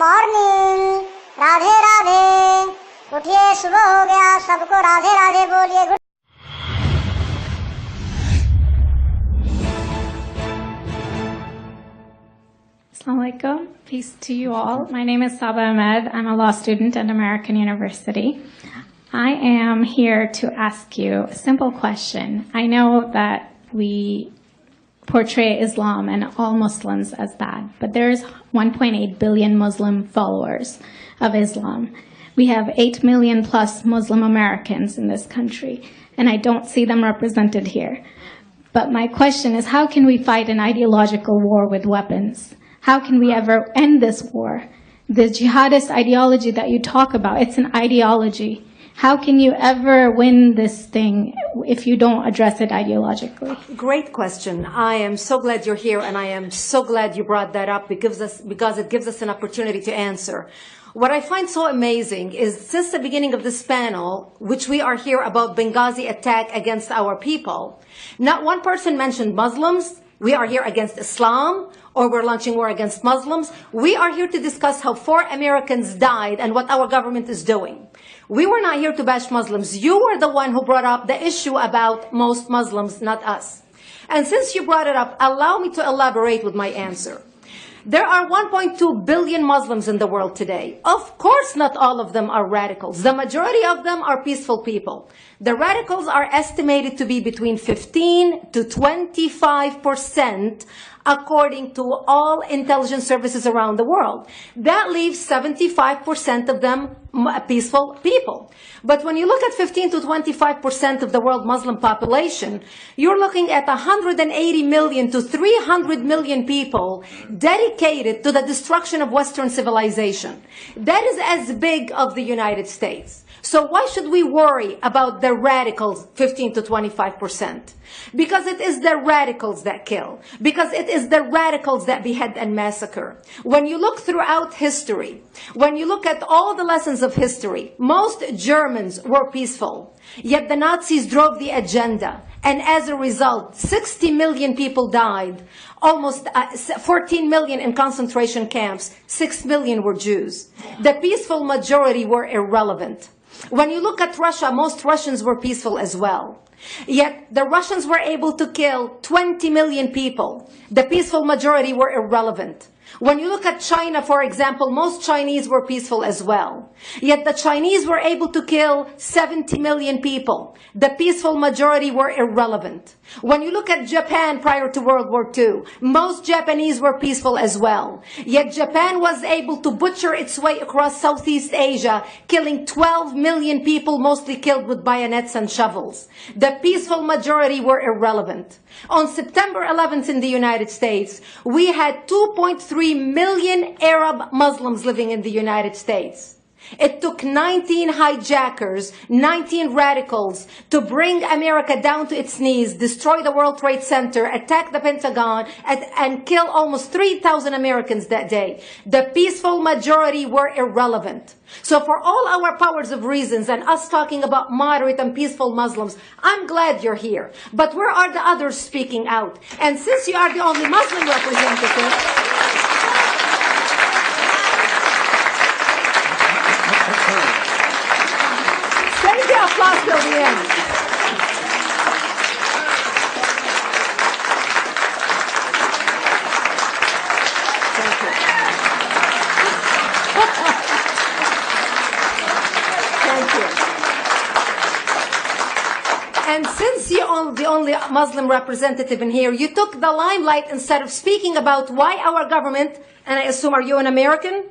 Morning, Radhe Radhe, उठिए सुबह हो गया, सबको राधे राधे बोलिए. Assalamu alaikum. Peace to you all. My name is Saba Ahmed. I'm a law student at American University. I am here to ask you a simple question. I know that we portray Islam and all Muslims as bad, but there's 1.8 billion Muslim followers of Islam. We have 8 million plus Muslim Americans in this country, and I don't see them represented here. But my question is, how can we fight an ideological war with weapons? How can we ever end this war? The jihadist ideology that you talk about, it's an ideology. How can you ever win this thing if you don't address it ideologically? Great question. I am so glad you're here, and I am so glad you brought that up because it gives us an opportunity to answer. What I find so amazing is since the beginning of this panel, which we are here about Benghazi attack against our people, not one person mentioned Muslims. We are here against Islam, or we're launching war against Muslims. We are here to discuss how 4 Americans died and what our government is doing. We were not here to bash Muslims. You were the one who brought up the issue about most Muslims, not us. And since you brought it up, allow me to elaborate with my answer. There are 1.2 billion Muslims in the world today. Of course, not all of them are radicals. The majority of them are peaceful people. The radicals are estimated to be between 15 to 25%, according to all intelligence services around the world. That leaves 75% of them peaceful people. But when you look at 15 to 25% of the world Muslim population, you're looking at 180 million to 300 million people dedicated to the destruction of Western civilization. That is as big of the United States. So why should we worry about the radicals, 15 to 25%? Because it is the radicals that kill. Because it is the radicals that behead and massacre. When you look throughout history, when you look at all the lessons of history, most Germans were peaceful. Yet the Nazis drove the agenda. And as a result, 60 million people died. Almost 14 million in concentration camps. 6 million were Jews. The peaceful majority were irrelevant. When you look at Russia, most Russians were peaceful as well. Yet the Russians were able to kill 20 million people. The peaceful majority were irrelevant. When you look at China, for example, most Chinese were peaceful as well. Yet the Chinese were able to kill 70 million people. The peaceful majority were irrelevant. When you look at Japan prior to World War II, most Japanese were peaceful as well. Yet Japan was able to butcher its way across Southeast Asia, killing 12 million people, mostly killed with bayonets and shovels. The peaceful majority were irrelevant. On September 11th in the United States, we had 2.3 million Arab Muslims living in the United States. It took 19 hijackers, 19 radicals to bring America down to its knees, destroy the World Trade Center, attack the Pentagon, and kill almost 3,000 Americans that day. The peaceful majority were irrelevant. So for all our powers of reasons and us talking about moderate and peaceful Muslims, I'm glad you're here. But where are the others speaking out? And since you are the only Muslim representative, save the applause till the end. Thank you. Thank you. And since you're the only Muslim representative in here, you took the limelight instead of speaking about why our government, and I assume, are you an American?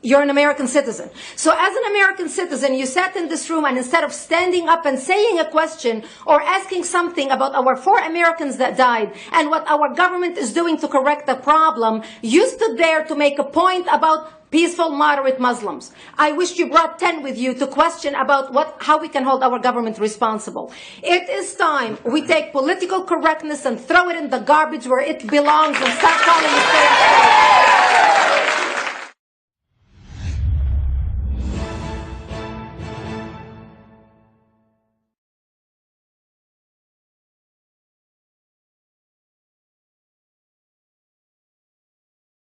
You're an American citizen. So as an American citizen, you sat in this room and instead of standing up and saying a question or asking something about our 4 Americans that died and what our government is doing to correct the problem, you stood there to make a point about peaceful, moderate Muslims. I wish you brought 10 with you to question about how we can hold our government responsible. It is time we take political correctness and throw it in the garbage where it belongs and stop calling it fair trade.